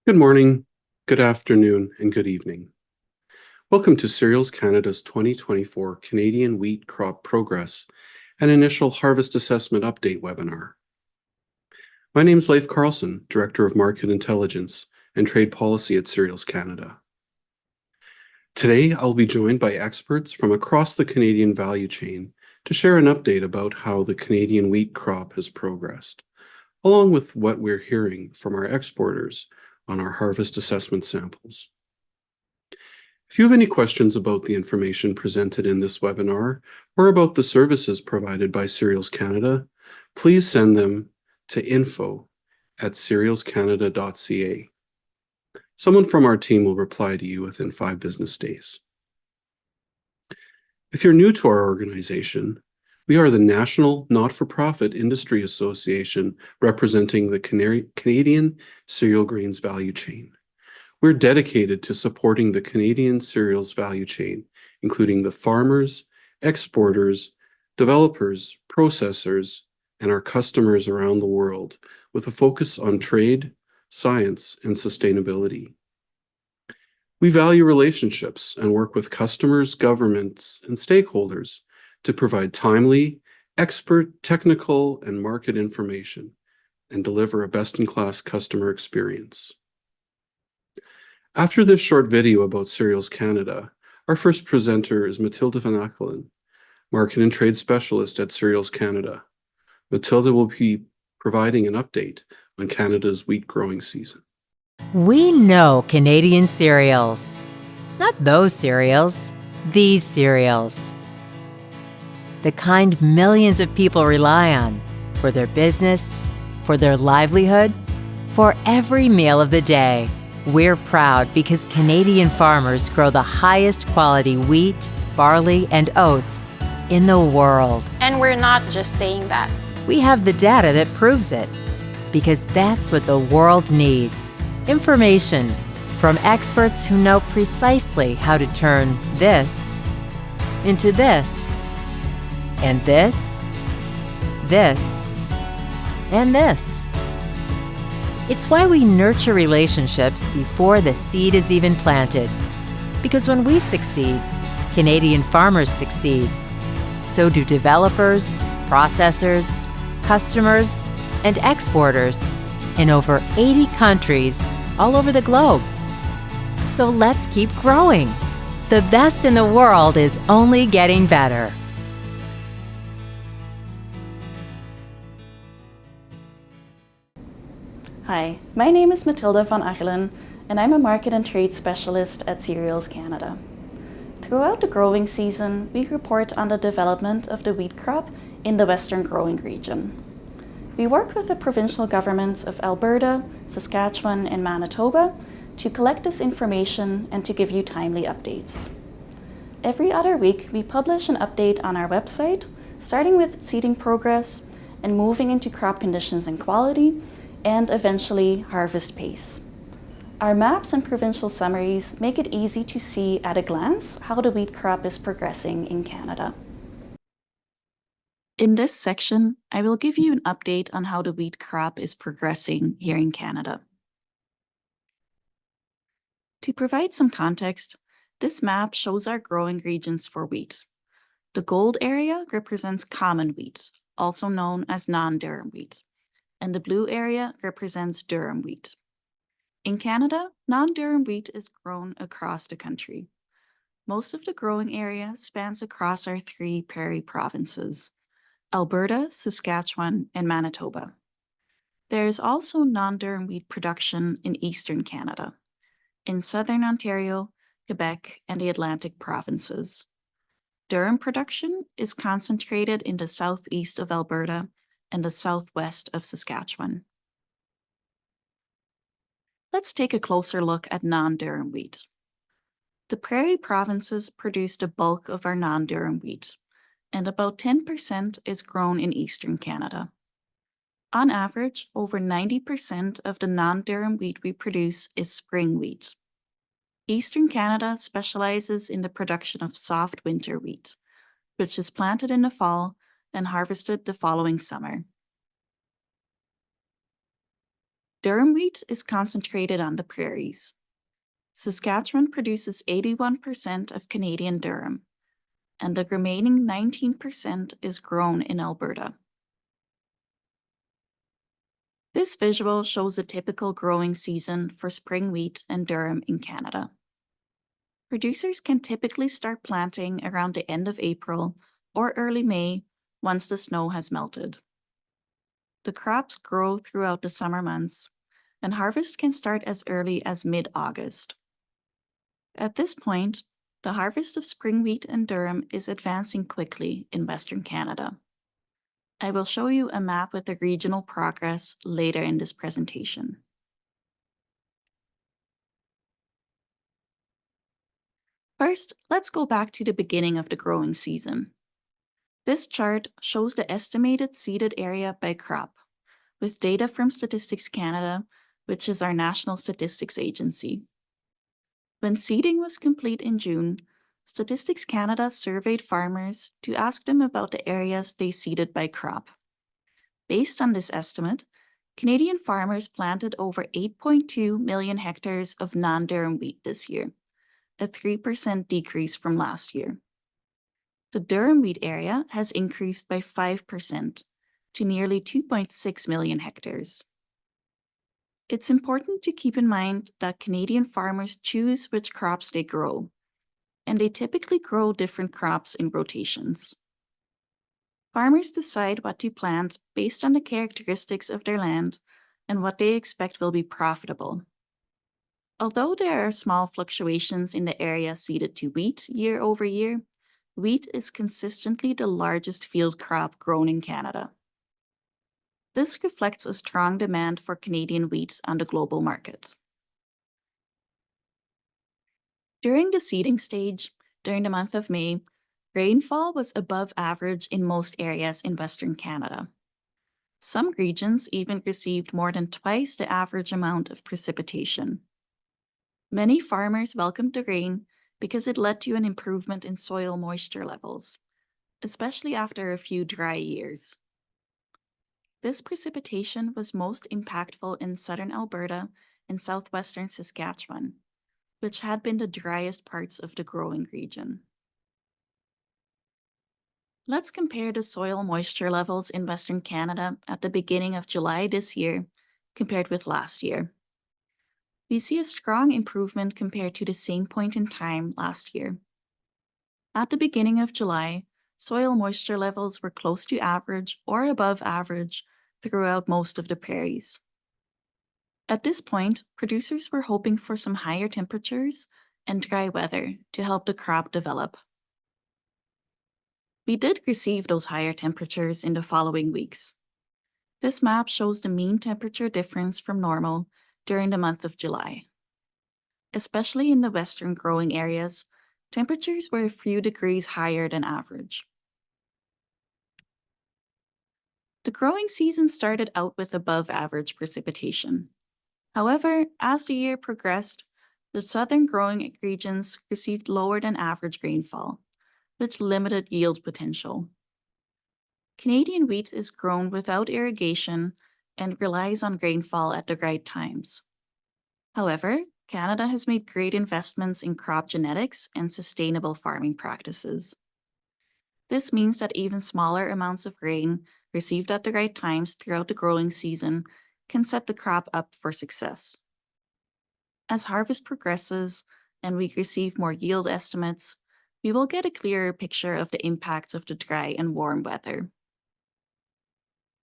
Good morning, good afternoon, and good evening. Welcome to Cereals Canada's 2024 Canadian Wheat Crop Progress and Initial Harvest Assessment Update webinar. My name is Leif Carlson, Director of Market Intelligence and Trade Policy at Cereals Canada. Today, I'll be joined by experts from across the Canadian value chain to share an update about how the Canadian wheat crop has progressed, along with what we're hearing from our exporters on our harvest assessment samples. If you have any questions about the information presented in this webinar or about the services provided by Cereals Canada, please send them to info@cerealscanada.ca. Someone from our team will reply to you within 5 business days. If you're new to our organization, we are the National Not-for-Profit Industry Association representing the Canadian cereal grains value chain. We're dedicated to supporting the Canadian cereals value chain, including the farmers, exporters, developers, processors, and our customers around the world, with a focus on trade, science, and sustainability. We value relationships and work with customers, governments, and stakeholders to provide timely, expert, technical, and market information and deliver a best-in-class customer experience. After this short video about Cereals Canada, our first presenter is Mathilde van Achelen, Market and Trade Specialist at Cereals Canada. Mathilde will be providing an update on Canada's wheat growing season. We know Canadian cereals. Not those cereals, these cereals. The kind millions of people rely on for their business, for their livelihood, for every meal of the day. We're proud because Canadian farmers grow the highest quality wheat, barley, and oats in the world. And we're not just saying that. We have the data that proves it, because that's what the world needs. Information from experts who know precisely how to turn this into this, and this, and this. It's why we nurture relationships before the seed is even planted. Because when we succeed, Canadian farmers succeed. So do developers, processors, customers, and exporters in over 80 countries all over the globe. So let's keep growing. The best in the world is only getting better. Hi, my name is Mathilde van Achelen, and I'm a Market and Trade Specialist at Cereals Canada. Throughout the growing season, we report on the development of the wheat crop in the Western growing region. We work with the provincial governments of Alberta, Saskatchewan, and Manitoba to collect this information and to give you timely updates. Every other week, we publish an update on our website, starting with seeding progress and moving into crop conditions and quality, and eventually harvest pace. Our maps and provincial summaries make it easy to see at a glance how the wheat crop is progressing in Canada. In this section, I will give you an update on how the wheat crop is progressing here in Canada. To provide some context, this map shows our growing regions for wheat. The gold area represents common wheat, also known as non-durum wheat, and the blue area represents durum wheat. In Canada, non-durum wheat is grown across the country. Most of the growing area spans across our 3 prairie provinces: Alberta, Saskatchewan, and Manitoba. There is also non-durum wheat production in eastern Canada, in southern Ontario, Quebec, and the Atlantic provinces. Durum production is concentrated in the southeast of Alberta and the southwest of Saskatchewan. Let's take a closer look at non-durum wheat. The prairie provinces produce the bulk of our non-durum wheat, and about 10% is grown in eastern Canada. On average, over 90% of the non-durum wheat we produce is spring wheat. Eastern Canada specializes in the production of soft winter wheat, which is planted in the fall and harvested the following summer. Durum wheat is concentrated on the prairies. Saskatchewan produces 81% of Canadian durum, and the remaining 19% is grown in Alberta. This visual shows a typical growing season for spring wheat and durum in Canada. Producers can typically start planting around the end of April or early May once the snow has melted. The crops grow throughout the summer months, and harvest can start as early as mid-August. At this point, the harvest of spring wheat and durum is advancing quickly in Western Canada. I will show you a map with the regional progress later in this presentation. First, let's go back to the beginning of the growing season. This chart shows the estimated seeded area by crop, with data from Statistics Canada, which is our national statistics agency. When seeding was complete in June, Statistics Canada surveyed farmers to ask them about the areas they seeded by crop. Based on this estimate, Canadian farmers planted over 8.2 million hectares of non-durum wheat this year, a 3% decrease from last year. The durum wheat area has increased by 5% to nearly 2.6 million hectares. It's important to keep in mind that Canadian farmers choose which crops they grow, and they typically grow different crops in rotations. Farmers decide what to plant based on the characteristics of their land and what they expect will be profitable. Although there are small fluctuations in the area seeded to wheat year over year, wheat is consistently the largest field crop grown in Canada. This reflects a strong demand for Canadian wheat on the global market. During the seeding stage, during the month of May, rainfall was above average in most areas in Western Canada. Some regions even received more than twice the average amount of precipitation. Many farmers welcomed the rain because it led to an improvement in soil moisture levels, especially after a few dry years. This precipitation was most impactful in southern Alberta and southwestern Saskatchewan, which had been the driest parts of the growing region. Let's compare the soil moisture levels in Western Canada at the beginning of July this year compared with last year. We see a strong improvement compared to the same point in time last year. At the beginning of July, soil moisture levels were close to average or above average throughout most of the prairies. At this point, producers were hoping for some higher temperatures and dry weather to help the crop develop. We did receive those higher temperatures in the following weeks. This map shows the mean temperature difference from normal during the month of July. Especially in the western growing areas, temperatures were a few degrees higher than average. The growing season started out with above average precipitation. However, as the year progressed, the southern growing regions received lower than average rainfall, which limited yield potential. Canadian wheat is grown without irrigation and relies on rainfall at the right times. However, Canada has made great investments in crop genetics and sustainable farming practices. This means that even smaller amounts of rain received at the right times throughout the growing season can set the crop up for success. As harvest progresses and we receive more yield estimates, we will get a clearer picture of the impacts of the dry and warm weather.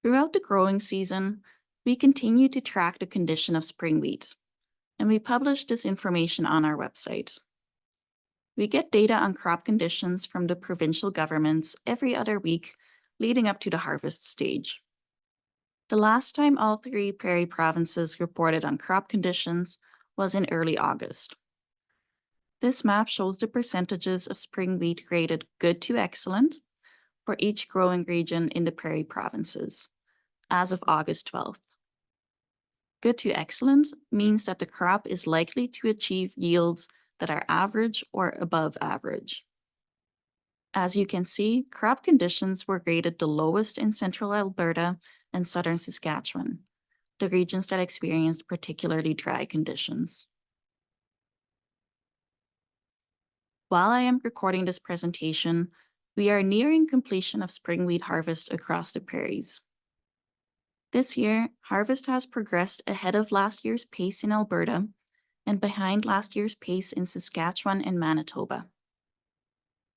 Throughout the growing season, we continue to track the condition of spring wheat, and we publish this information on our website. We get data on crop conditions from the provincial governments every other week leading up to the harvest stage. The last time all three prairie provinces reported on crop conditions was in early August. This map shows the percentages of spring wheat rated good to excellent for each growing region in the prairie provinces, as of August 12th. Good to excellent means that the crop is likely to achieve yields that are average or above average. As you can see, crop conditions were rated the lowest in central Alberta and southern Saskatchewan, the regions that experienced particularly dry conditions. While I am recording this presentation, we are nearing completion of spring wheat harvest across the prairies. This year, harvest has progressed ahead of last year's pace in Alberta and behind last year's pace in Saskatchewan and Manitoba.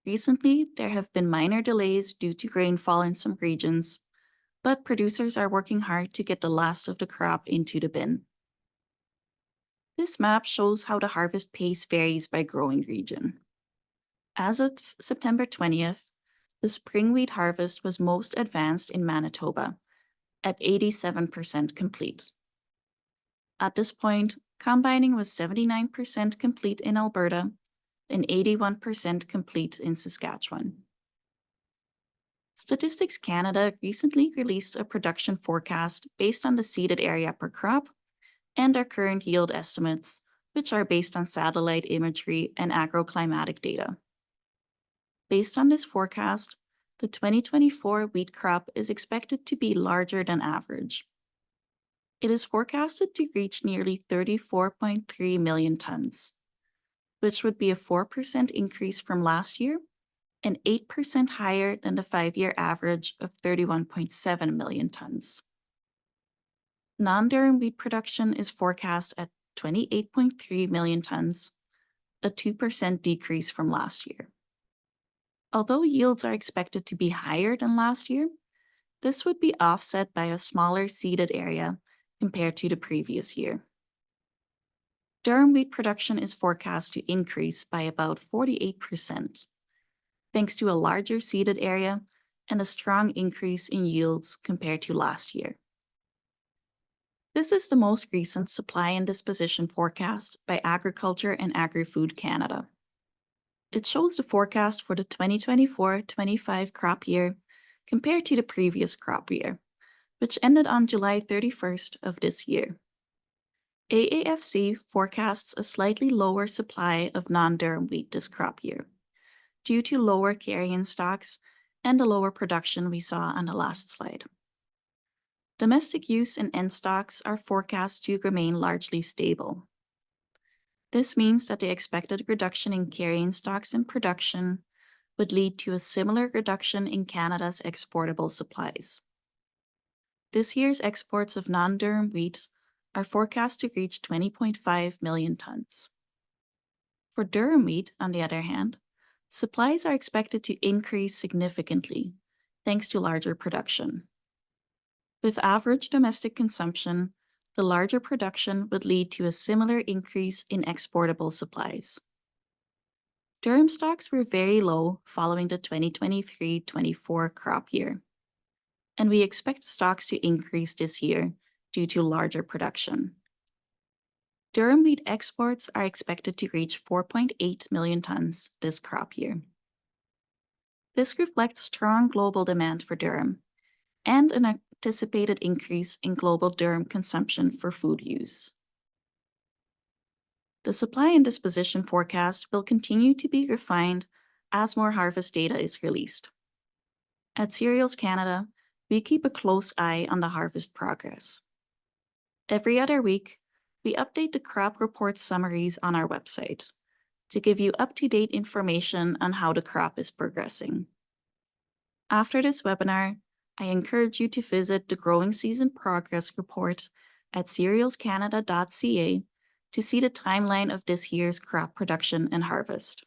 Recently, there have been minor delays due to rainfall in some regions, but producers are working hard to get the last of the crop into the bin. This map shows how the harvest pace varies by growing region. As of September 20th, the spring wheat harvest was most advanced in Manitoba, at 87% complete. At this point, combining was 79% complete in Alberta and 81% complete in Saskatchewan. Statistics Canada recently released a production forecast based on the seeded area per crop and our current yield estimates, which are based on satellite imagery and agroclimatic data. Based on this forecast, the 2024 wheat crop is expected to be larger than average. It is forecasted to reach nearly 34.3 million tons, which would be a 4% increase from last year and 8% higher than the 5-year average of 31.7 million tons. Non-durum wheat production is forecast at 28.3 million tons, a 2% decrease from last year. Although yields are expected to be higher than last year, this would be offset by a smaller seeded area compared to the previous year. Durum wheat production is forecast to increase by about 48%, thanks to a larger seeded area and a strong increase in yields compared to last year. This is the most recent supply and disposition forecast by Agriculture and Agri-Food Canada. It shows the forecast for the 2024-25 crop year compared to the previous crop year, which ended on July 31st of this year. AAFC forecasts a slightly lower supply of non-durum wheat this crop year, due to lower carry-in stocks and the lower production we saw on the last slide. Domestic use and end stocks are forecast to remain largely stable. This means that the expected reduction in carry-in stocks and production would lead to a similar reduction in Canada's exportable supplies. This year's exports of non-durum wheat are forecast to reach 20.5 million tons. For durum wheat, on the other hand, supplies are expected to increase significantly, thanks to larger production. With average domestic consumption, the larger production would lead to a similar increase in exportable supplies. Durum stocks were very low following the 2023-24 crop year, and we expect stocks to increase this year due to larger production. Durum wheat exports are expected to reach 4.8 million tons this crop year. This reflects strong global demand for durum and an anticipated increase in global durum consumption for food use. The supply and disposition forecast will continue to be refined as more harvest data is released. At Cereals Canada, we keep a close eye on the harvest progress. Every other week, we update the crop report summaries on our website to give you up-to-date information on how the crop is progressing. After this webinar, I encourage you to visit the Growing Season Progress Report at cerealscanada.ca to see the timeline of this year's crop production and harvest.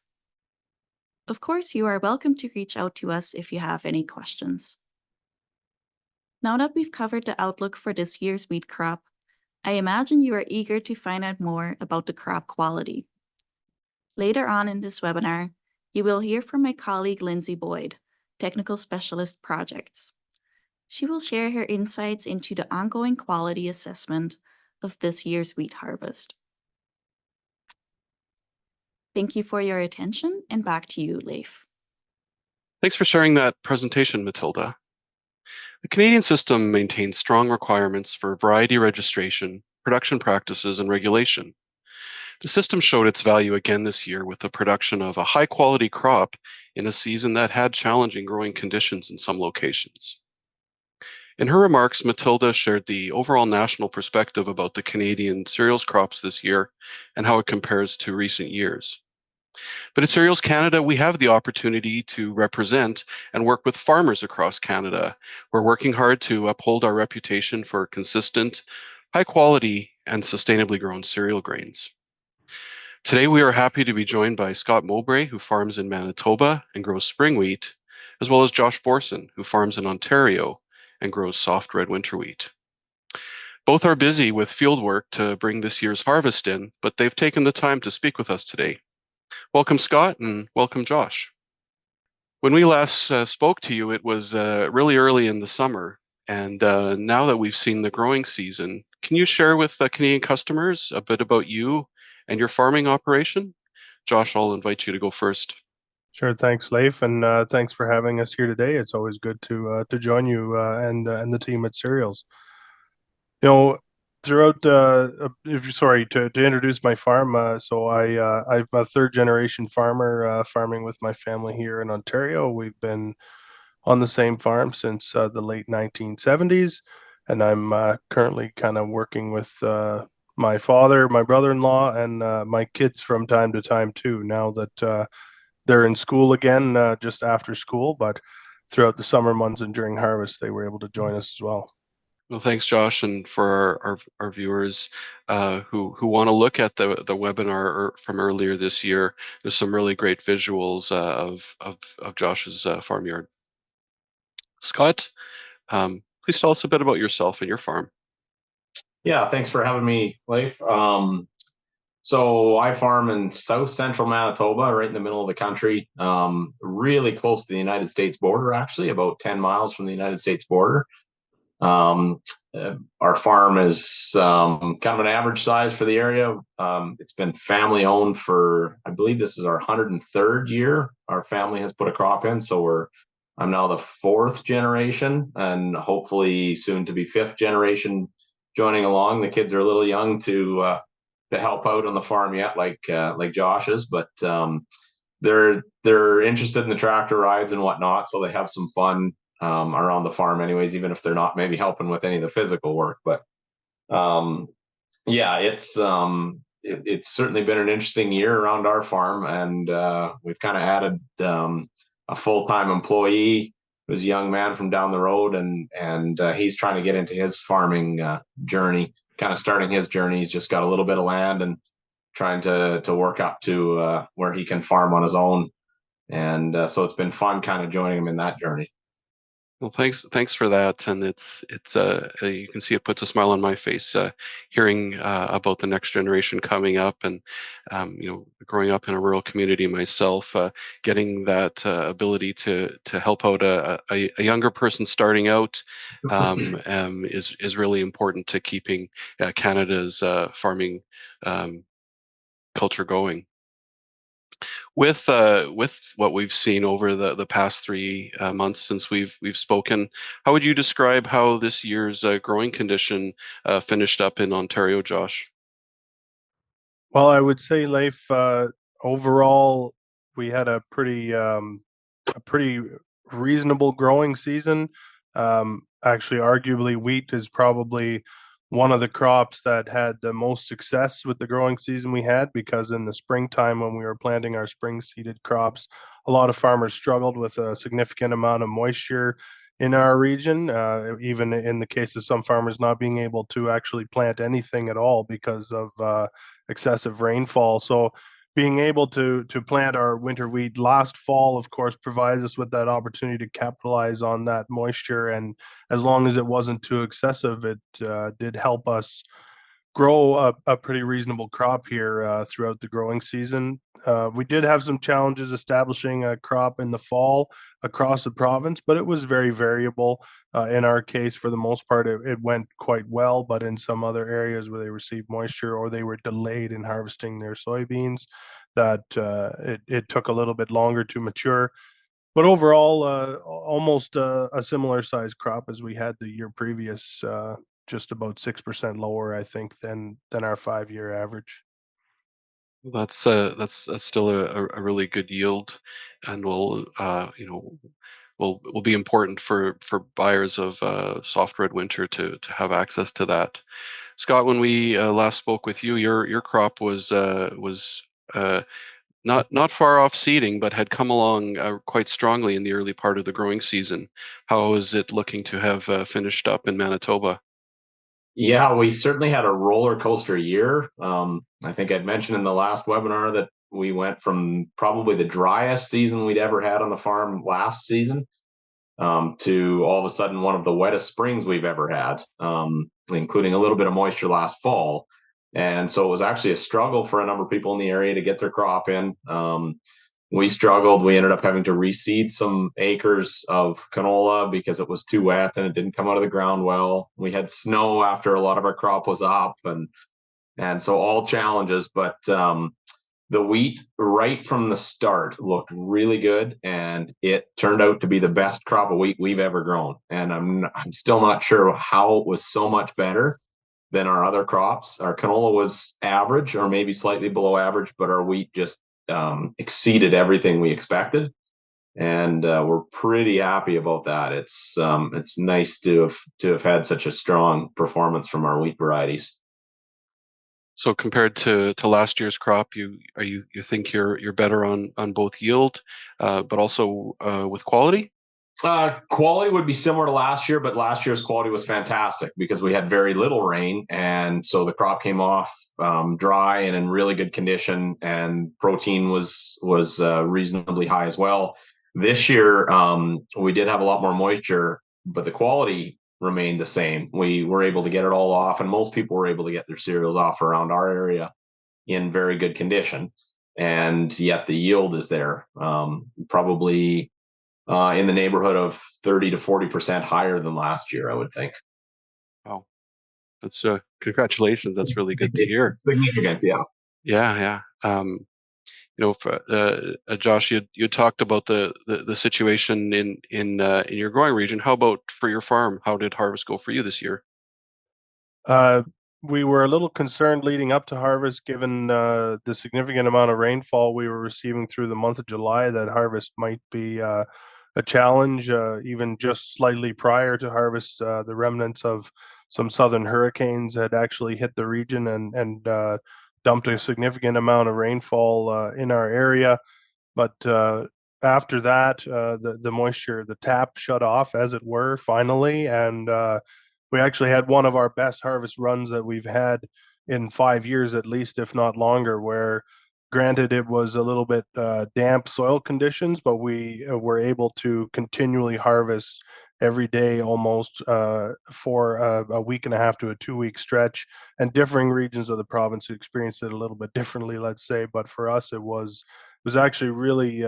Of course, you are welcome to reach out to us if you have any questions. Now that we've covered the outlook for this year's wheat crop, I imagine you are eager to find out more about the crop quality. Later on in this webinar, you will hear from my colleague Lindsay Boyd, Technical Specialist Projects. She will share her insights into the ongoing quality assessment of this year's wheat harvest. Thank you for your attention, and back to you, Leif. Thanks for sharing that presentation, Matilda. The Canadian system maintains strong requirements for variety registration, production practices, and regulation. The system showed its value again this year with the production of a high-quality crop in a season that had challenging growing conditions in some locations. In her remarks, Matilda shared the overall national perspective about the Canadian cereals crops this year and how it compares to recent years. But at Cereals Canada, we have the opportunity to represent and work with farmers across Canada. We're working hard to uphold our reputation for consistent, high quality, and sustainably grown cereal grains. Today, we are happy to be joined by Scott Mowbray, who farms in Manitoba and grows spring wheat, as well as Josh Borson, who farms in Ontario and grows soft red winter wheat. Both are busy with field work to bring this year's harvest in, but they've taken the time to speak with us today. Welcome, Scott, and welcome, Josh. When we last spoke to you, it was really early in the summer. And now that we've seen the growing season, can you share with Canadian customers a bit about you and your farming operation? Josh, I'll invite you to go first. Sure. Thanks, Leif, and thanks for having us here today. It's always good to join you and the team at Cereals. You know, throughout if you sorry to introduce my farm. I'm a third generation farmer, farming with my family here in Ontario. We've been on the same farm since the late 1970s, and I'm currently kind of working with my father, my brother-in-law, and my kids from time to time too. Now that they're in school again, just after school, but throughout the summer months and during harvest, they were able to join us as well. Well, thanks, Josh, and for our viewers who want to look at the webinar from earlier this year. There's some really great visuals of Josh's farmyard. Scott, please tell us a bit about yourself and your farm. Yeah, thanks for having me, Leif. So I farm in south central Manitoba, right in the middle of the country, really close to the United States border, actually, about 10 miles from the United States border. Um, our farm is kind of an average size for the area. It's been family owned for, I believe this is our 103rd year. Our family has put a crop in, so I'm now the fourth generation, and hopefully soon to be fifth generation joining along. The kids are a little young to help out on the farm yet, like Josh is, but they're interested in the tractor rides and whatnot, so they have some fun around the farm, anyways, even if they're not maybe helping with any of the physical work. But yeah, it's certainly been an interesting year around our farm, and we've kind of added a full-time employee who's a young man from down the road, and he's trying to get into his farming journey, kind of starting his journey. He's just got a little bit of land and trying to work up to where he can farm on his own. And so it's been fun kind of joining him in that journey. Well, thanks for that, and it's you can see it puts a smile on my face hearing about the next generation coming up, and growing up in a rural community myself, getting that ability to help out a younger person starting out is really important to keeping Canada's farming culture going. With what we've seen over the past 3 months since we've spoken, how would you describe how this year's growing condition finished up in Ontario, Josh? Well, I would say, Leif, overall, we had a pretty reasonable growing season. Actually, arguably, wheat is probably one of the crops that had the most success with the growing season we had, because in the springtime when we were planting our spring seeded crops, a lot of farmers struggled with a significant amount of moisture in our region, even in the case of some farmers not being able to actually plant anything at all because of excessive rainfall. So being able to plant our winter wheat last fall, of course, provides us with that opportunity to capitalize on that moisture. And as long as it wasn't too excessive, it did help us grow a pretty reasonable crop here throughout the growing season. We did have some challenges establishing a crop in the fall across the province, but it was very variable. In our case, for the most part, it went quite well, but in some other areas where they received moisture or they were delayed in harvesting their soybeans, that it took a little bit longer to mature. But overall, almost a similar size crop as we had the year previous, just about 6% lower, I think, than our 5-year average. That's still a really good yield, and will will be important for buyers of soft red winter to have access to that. Scott, when we last spoke with you, your crop was uh, not far off seeding, but had come along quite strongly in the early part of the growing season. How is it looking to have finished up in Manitoba? Yeah, we certainly had a roller coaster year. I think I'd mentioned in the last webinar that we went from probably the driest season we'd ever had on the farm last season to all of a sudden one of the wettest springs we've ever had, including a little bit of moisture last fall. And so it was actually a struggle for a number of people in the area to get their crop in. We struggled. We ended up having to reseed some acres of canola because it was too wet and it didn't come out of the ground well. We had snow after a lot of our crop was up, and so all challenges. But the wheat right from the start looked really good, and it turned out to be the best crop of wheat we've ever grown. And I'm still not sure how it was so much better than our other crops. Our canola was average or maybe slightly below average, but our wheat just exceeded everything we expected, and we're pretty happy about that. It's nice to have had such a strong performance from our wheat varieties. So compared to last year's crop, you think you're better on both yield, but also with quality? Quality would be similar to last year, but last year's quality was fantastic because we had very little rain, and so the crop came off dry and in really good condition, and protein was reasonably high as well. This year, we did have a lot more moisture, but the quality remained the same. We were able to get it all off, and most people were able to get their cereals off around our area in very good condition, and yet the yield is there, probably in the neighborhood of 30 to 40% higher than last year, I would think. Wow, that's congratulations. That's really good to hear. It's significant, yeah. Yeah, yeah. Josh, you talked about the situation in your growing region. How about for your farm? How did harvest go for you this year? We were a little concerned leading up to harvest, given the significant amount of rainfall we were receiving through the month of July, that harvest might be a challenge. Even just slightly prior to harvest, the remnants of some southern hurricanes had actually hit the region and dumped a significant amount of rainfall in our area. But after that, the moisture, the tap shut off, as it were, finally, and we actually had one of our best harvest runs that we've had in 5 years, at least, if not longer. Where, granted, it was a little bit damp soil conditions, but we were able to continually harvest every day almost for a week and a half to a 2 week stretch. And differing regions of the province experienced it a little bit differently, let's say. But for us, it was actually really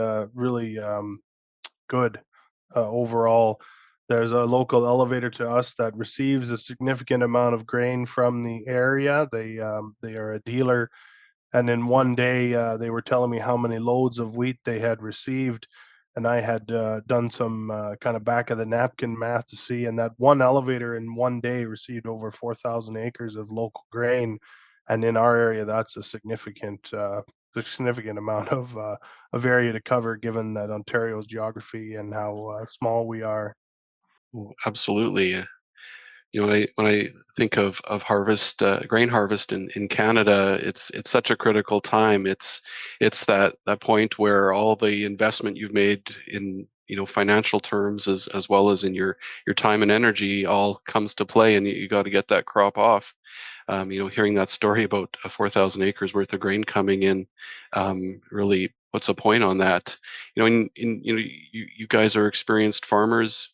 good overall. There's a local elevator to us that receives a significant amount of grain from the area. They are a dealer, and in one day they were telling me how many loads of wheat they had received, and I had done some kind of back of the napkin math to see, and that one elevator in one day received over 4,000 acres of local grain, and in our area, that's a significant amount of area to cover, given that Ontario's geography and how small we are. Oh, absolutely. When I think of harvest, grain harvest in Canada, it's such a critical time. It's that point where all the investment you've made in financial terms as well as in your time and energy all comes to play, and you got to get that crop off. Hearing that story about 4,000 acres worth of grain coming in really puts a point on that. You guys are experienced farmers.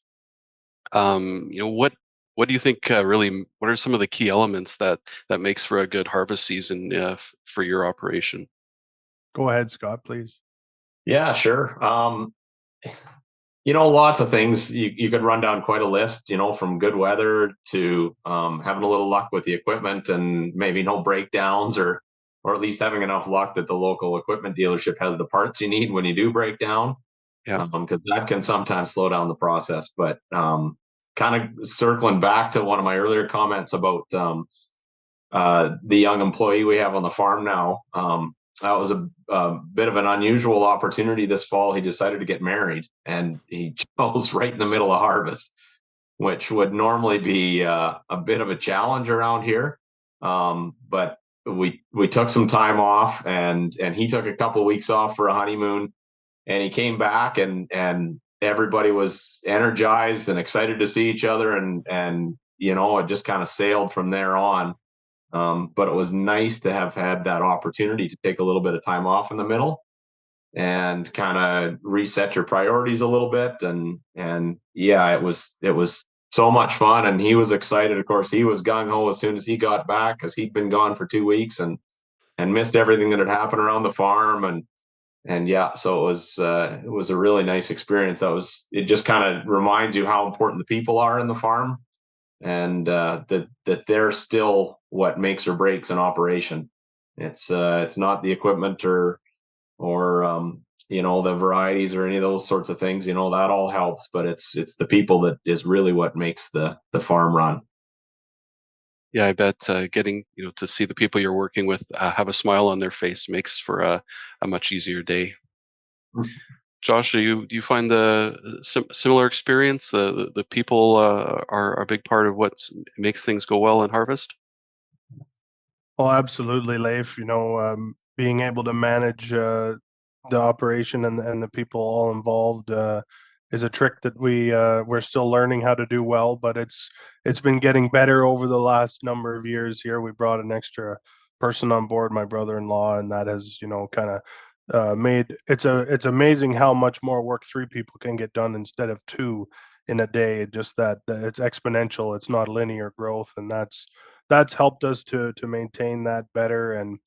What do you think what are some of the key elements that makes for a good harvest season for your operation? Go ahead, Scott, please. Yeah, sure. Lots of things. You could run down quite a list, from good weather to having a little luck with the equipment and maybe no breakdowns, or at least having enough luck that the local equipment dealership has the parts you need when you do break down. Yeah. Because that can sometimes slow down the process. But kind of circling back to one of my earlier comments about the young employee we have on the farm now, that was a bit of an unusual opportunity this fall. He decided to get married, and he chose right in the middle of harvest, which would normally be a bit of a challenge around here. But we took some time off, and he took a couple of weeks off for a honeymoon, and he came back, and everybody was energized and excited to see each other, and it just kind of sailed from there on. But it was nice to have had that opportunity to take a little bit of time off in the middle and kind of reset your priorities a little bit. And yeah, it was so much fun, and he was excited. Of course, he was gung ho as soon as he got back, because he'd been gone for 2 weeks and missed everything that had happened around the farm. And yeah, so it was a really nice experience. It just kind of reminds you how important the people are in the farm, and that they're still what makes or breaks an operation. It's not the equipment or the varieties or any of those sorts of things. That all helps, but it's the people that is really what makes the farm run. Yeah, I bet getting to see the people you're working with have a smile on their face makes for a much easier day. Josh, do you find the similar experience? The people are a big part of what makes things go well in harvest. Well, absolutely, Leif. Being able to manage the operation and the people all involved is a trick that we're still learning how to do well, but it's been getting better over the last number of years here. We brought an extra person on board, my brother-in-law, and that has kind of made it's amazing how much more work three people can get done instead of two in a day. Just that it's exponential. It's not linear growth, and that's helped us to maintain that better. And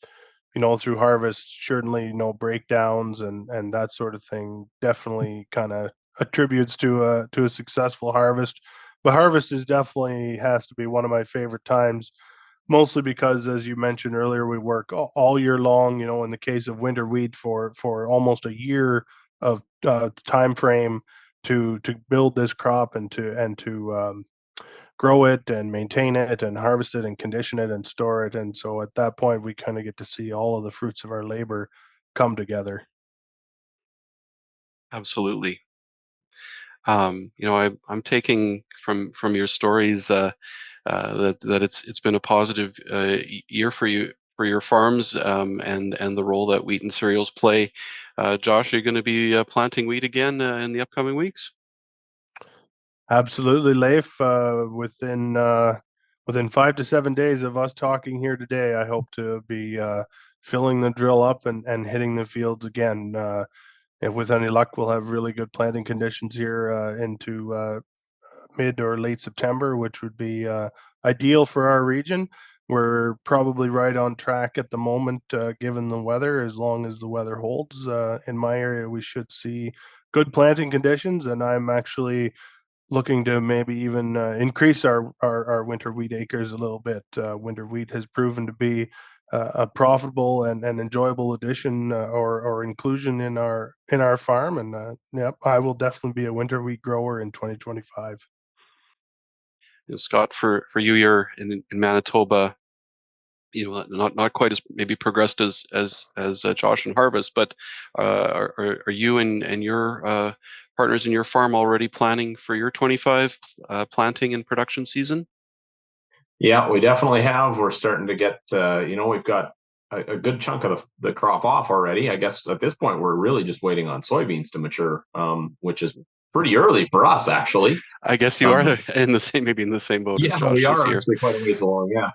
through harvest, certainly breakdowns and that sort of thing definitely kind of attributes to a successful harvest. But harvest is definitely has to be one of my favorite times, mostly because, as you mentioned earlier, we work all year long. In the case of winter wheat, for almost a year of time frame to build this crop and to grow it and maintain it and harvest it and condition it and store it. And so at that point, we kind of get to see all of the fruits of our labor come together. Absolutely. I'm taking from your stories that it's been a positive year for you, for your farms, and the role that wheat and cereals play. Josh, are you going to be planting wheat again in the upcoming weeks? Absolutely, Leif. Within 5 to 7 days of us talking here today, I hope to be filling the drill up and hitting the fields again. And with any luck, we'll have really good planting conditions here into mid or late September, which would be ideal for our region. We're probably right on track at the moment, given the weather. As long as the weather holds in my area, we should see good planting conditions. And I'm actually looking to maybe even increase our winter wheat acres a little bit. Winter wheat has proven to be a profitable and enjoyable addition or inclusion in our farm. And yep, I will definitely be a winter wheat grower in 2025. Scott, for you, you're in Manitoba. Not quite as maybe progressed as Josh and Harvest, but are you and your partners in your farm already planning for your 25 planting and production season? Yeah, we definitely have. We're starting to get, we've got a good chunk of the crop off already. I guess at this point, we're really just waiting on soybeans to mature, which is pretty early for us, actually. I guess you are in the same, maybe in the same boat as Yeah, Josh we this are year. actually quite a ways along. Yeah.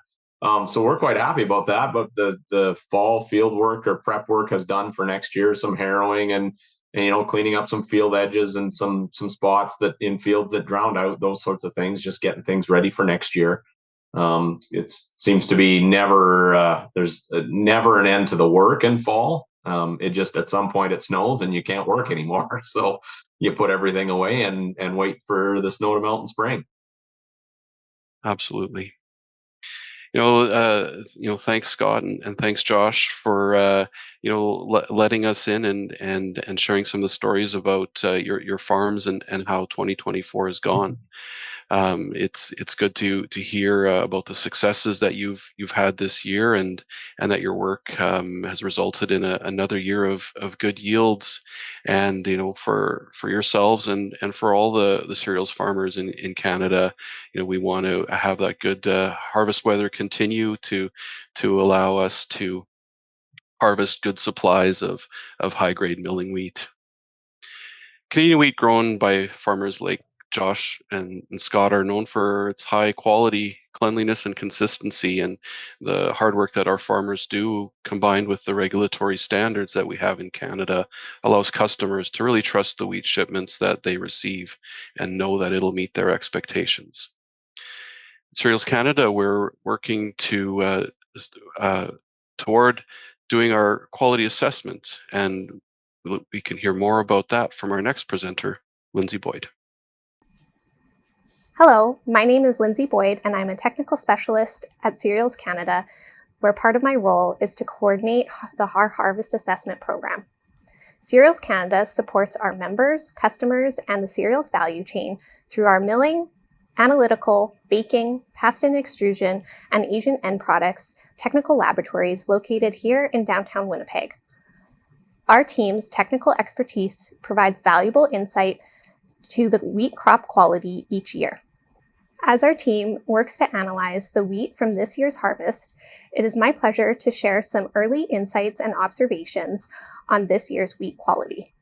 So we're quite happy about that. But the fall field work or prep work has done for next year, some harrowing and cleaning up some field edges and some spots that in fields that drowned out, those sorts of things, just getting things ready for next year. It seems to be there's never an end to the work in fall. It just at some point it snows and you can't work anymore. So you put everything away and wait for the snow to melt in spring. Absolutely. Thanks Scott and thanks Josh for letting us in and sharing some of the stories about your farms and how 2024 has gone. It's good to hear about the successes that you've had this year, and that your work has resulted in another year of good yields. And for yourselves and for all the cereals farmers in Canada, we want to have that good harvest weather continue to allow us to harvest good supplies of high grade milling wheat. Canadian wheat grown by farmers like Josh and Scott are known for its high quality, cleanliness, and consistency. And the hard work that our farmers do, combined with the regulatory standards that we have in Canada, allows customers to really trust the wheat shipments that they receive and know that it'll meet their expectations. Cereals Canada, we're working uh, toward doing our quality assessment, and we can hear more about that from our next presenter, Lindsay Boyd. Hello, my name is Lindsay Boyd, and I'm a technical specialist at Cereals Canada, where part of my role is to coordinate the harvest assessment program. Cereals Canada supports our members, customers, and the cereals value chain through our milling, analytical, baking, past and extrusion, and Asian end products technical laboratories located here in downtown Winnipeg. Our team's technical expertise provides valuable insight to the wheat crop quality each year. As our team works to analyze the wheat from this year's harvest, it is my pleasure to share some early insights and observations on this year's wheat quality.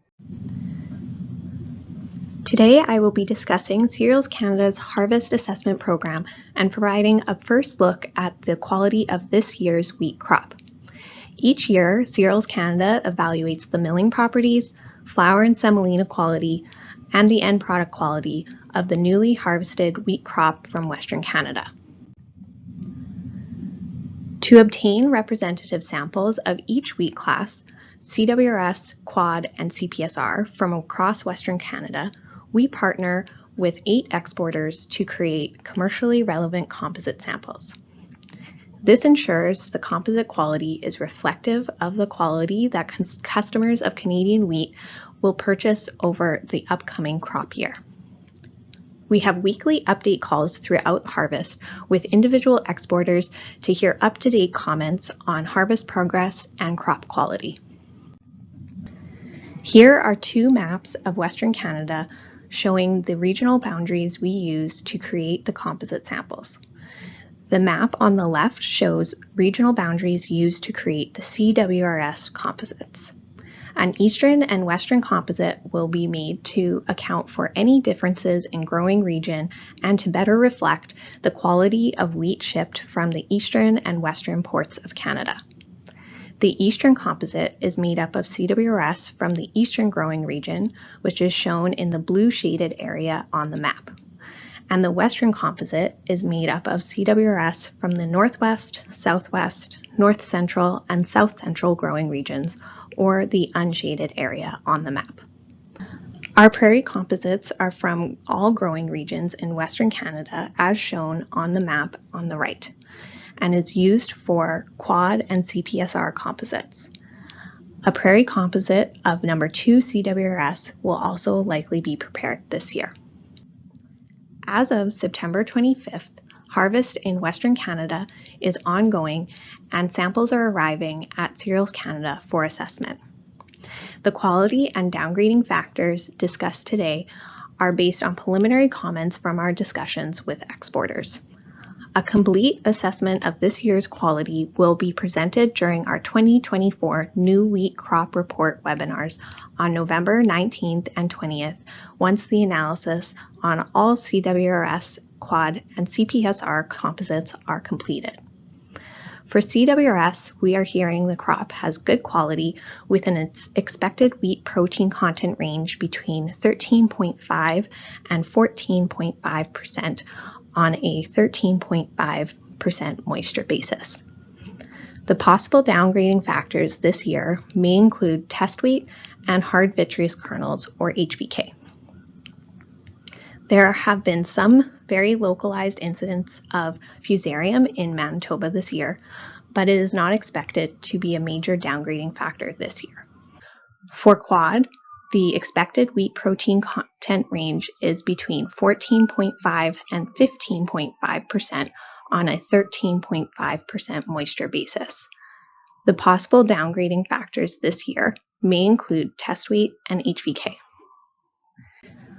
Today, I will be discussing Cereals Canada's Harvest Assessment Program and providing a first look at the quality of this year's wheat crop. Each year, Cereals Canada evaluates the milling properties, flour and semolina quality, and the end product quality of the newly harvested wheat crop from Western Canada. To obtain representative samples of each wheat class, CWRS, Quad, and CPSR from across Western Canada, we partner with 8 exporters to create commercially relevant composite samples. This ensures the composite quality is reflective of the quality that customers of Canadian wheat will purchase over the upcoming crop year. We have weekly update calls throughout harvest with individual exporters to hear up-to-date comments on harvest progress and crop quality. Here are 2 maps of Western Canada showing the regional boundaries we use to create the composite samples. The map on the left shows regional boundaries used to create the CWRS composites. An eastern and western composite will be made to account for any differences in growing region and to better reflect the quality of wheat shipped from the eastern and western ports of Canada. The eastern composite is made up of CWRS from the eastern growing region, which is shown in the blue shaded area on the map. And the western composite is made up of CWRS from the northwest, southwest, north central, and south central growing regions, or the unshaded area on the map. Our prairie composites are from all growing regions in Western Canada as shown on the map on the right, and is used for Quad and CPSR composites. A prairie composite of number 2 CWRS will also likely be prepared this year. As of September 25th, harvest in Western Canada is ongoing and samples are arriving at Cereals Canada for assessment. The quality and downgrading factors discussed today are based on preliminary comments from our discussions with exporters. A complete assessment of this year's quality will be presented during our 2024 New Wheat Crop Report webinars on November 19th and 20th, once the analysis on all CWRS, Quad, and CPSR composites are completed. For CWRS, we are hearing the crop has good quality within its expected wheat protein content range between 13.5 and 14.5% on a 13.5% moisture basis. The possible downgrading factors this year may include test weight and hard vitreous kernels, or HVK. There have been some very localized incidents of fusarium in Manitoba this year, but it is not expected to be a major downgrading factor this year. For Quad, The expected wheat protein content range is between 14.5 and 15.5% on a 13.5% moisture basis. The possible downgrading factors this year may include test weight and HVK.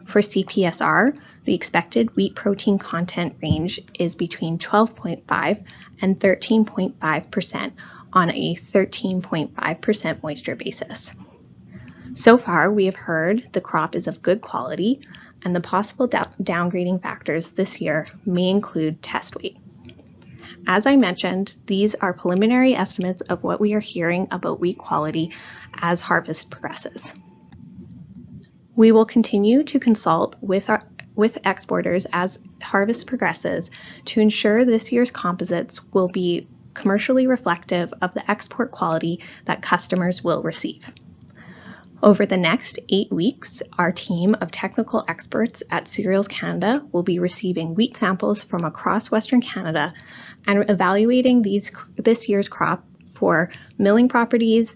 For CPSR, the expected wheat protein content range is between 12.5 and 13.5% on a 13.5% moisture basis. So far, we have heard the crop is of good quality, and the possible downgrading factors this year may include test weight. As I mentioned, these are preliminary estimates of what we are hearing about wheat quality as harvest progresses. We will continue to consult with exporters as harvest progresses to ensure this year's composites will be commercially reflective of the export quality that customers will receive. Over the next 8 weeks, our team of technical experts at Cereals Canada will be receiving wheat samples from across Western Canada and evaluating this year's crop for milling properties,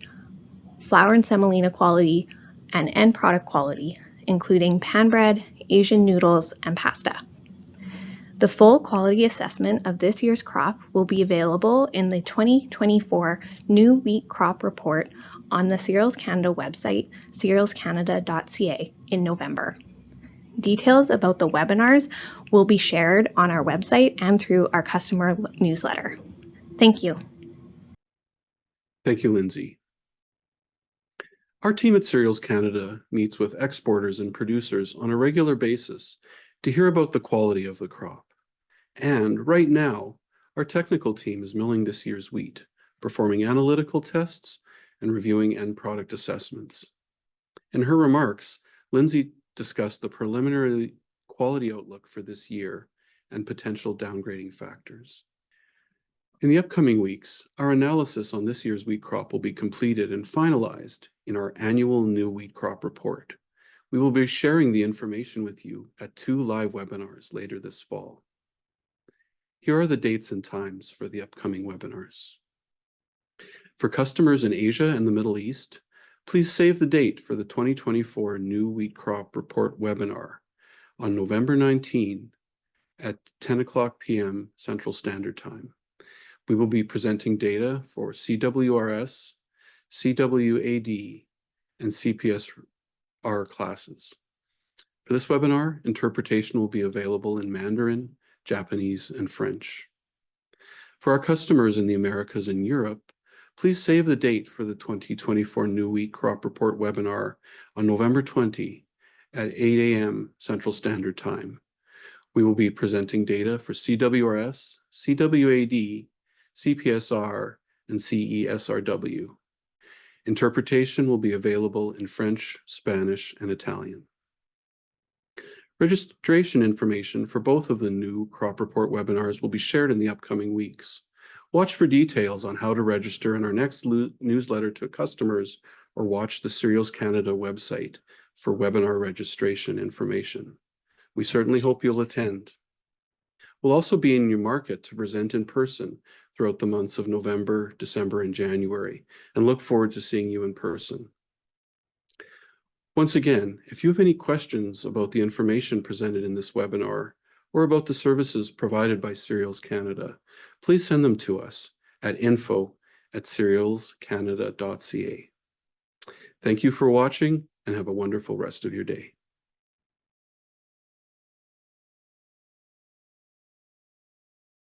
flour and semolina quality, and end product quality, including pan bread, Asian noodles, and pasta. The full quality assessment of this year's crop will be available in the 2024 New Wheat Crop Report on the Cereals Canada website, cerealscanada.ca, in November. Details about the webinars will be shared on our website and through our customer newsletter. Thank you. Thank you, Lindsay. Our team at Cereals Canada meets with exporters and producers on a regular basis to hear about the quality of the crop. And right now, our technical team is milling this year's wheat, performing analytical tests and reviewing end product assessments. In her remarks, Lindsay discussed the preliminary quality outlook for this year and potential downgrading factors. In the upcoming weeks, our analysis on this year's wheat crop will be completed and finalized in our annual New Wheat Crop Report. We will be sharing the information with you at 2 live webinars later this fall. Here are the dates and times for the upcoming webinars. For customers in Asia and the Middle East, please save the date for the 2024 New Wheat Crop Report webinar on November 19 at 10 o'clock p.m. Central Standard Time. We will be presenting data for CWRS, CWAD, and CPSR classes. For this webinar, interpretation will be available in Mandarin, Japanese, and French. For our customers in the Americas and Europe, please save the date for the 2024 New Wheat Crop Report webinar on November 20 at 8 a.m. Central Standard Time. We will be presenting data for CWRS, CWAD, CPSR, and CESRW. Interpretation will be available in French, Spanish, and Italian. Registration information for both of the new Crop Report webinars will be shared in the upcoming weeks. Watch for details on how to register in our next newsletter to customers, or watch the Cereals Canada website for webinar registration information. We certainly hope you'll attend. We'll also be in your market to present in person throughout the months of November, December, and January, and look forward to seeing you in person. Once again, if you have any questions about the information presented in this webinar or about the services provided by Cereals Canada, please send them to us at info@cerealscanada.ca. Thank you for watching and have a wonderful rest of your day.